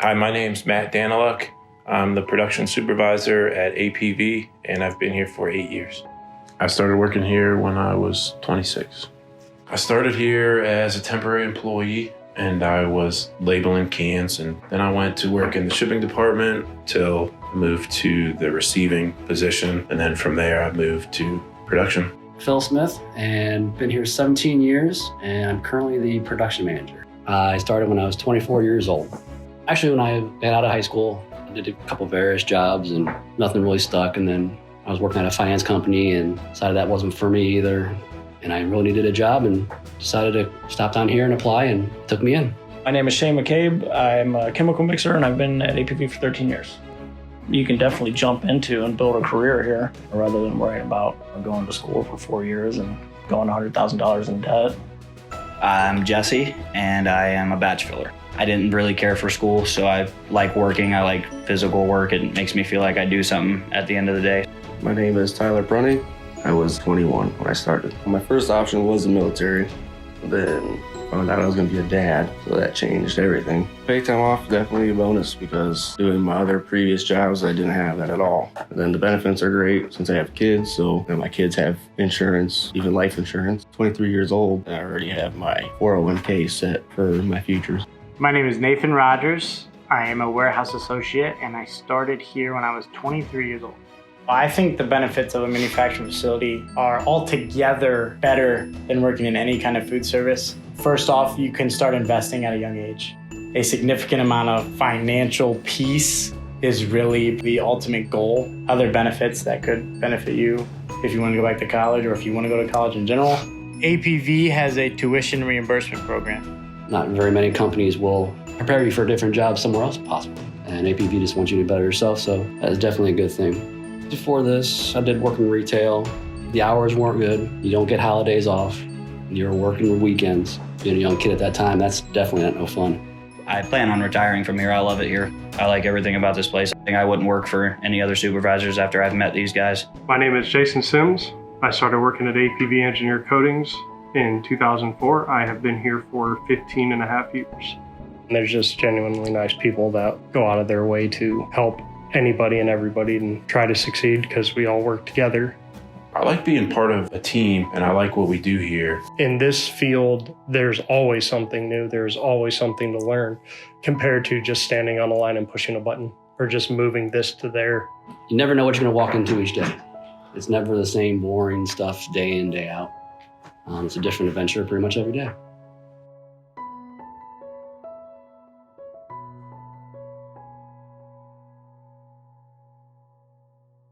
Hi, my name's Matt Daniluk. I'm the production supervisor at APV, and I've been here for 8 years. I started working here when I was 26. I started here as a temporary employee, and I was labeling cans, and then I went to work in the shipping department till I moved to the receiving position, and then from there I moved to production. Phil Smith, and been here 17 years, and I'm currently the production manager. I started when I was 24 years old. Actually, when I got out of high school, I did a couple various jobs and nothing really stuck, and then I was working at a finance company and decided that wasn't for me either. And I really needed a job and decided to stop down here and apply, and it took me in. My name is Shane McCabe. I'm a chemical mixer and I've been at APV for 13 years. You can definitely jump into and build a career here rather than worrying about going to school for 4 years and going $100,000 in debt. I'm Jesse and I am a batch filler. I didn't really care for school, so I like working. I like physical work. It makes me feel like I do something at the end of the day. My name is Tyler Brunny. I was 21 when I started. My first option was the military. Then found out I was going to be a dad, so that changed everything. Paid time off, definitely a bonus, because doing my other previous jobs, I didn't have that at all. And then the benefits are great since I have kids, so and my kids have insurance, even life insurance. 23 years old, I already have my 401k set for my futures. My name is Nathan Rogers. I am a warehouse associate, and I started here when I was 23 years old. I think the benefits of a manufacturing facility are altogether better than working in any kind of food service. First off, you can start investing at a young age. A significant amount of financial peace is really the ultimate goal. Other benefits that could benefit you if you want to go back to college or if you want to go to college in general. APV has a tuition reimbursement program. Not very many companies will prepare you for a different job somewhere else possible. And APV just wants you to better yourself, so that is definitely a good thing. Before this, I did work in retail. The hours weren't good. You don't get holidays off. You're working weekends. Being a young kid at that time, that's definitely not no fun. I plan on retiring from here. I love it here. I like everything about this place. I think I wouldn't work for any other supervisors after I've met these guys. My name is Jason Sims. I started working at APV Engineered Coatings in 2004. I have been here for 15 and a half years. There's just genuinely nice people that go out of their way to help anybody and everybody and try to succeed because we all work together. I like being part of a team, and I like what we do here. In this field, there's always something new. There's always something to learn compared to just standing on a line and pushing a button or just moving this to there. You never know what you're going to walk into each day. It's never the same boring stuff day in, day out. It's a different adventure pretty much every day.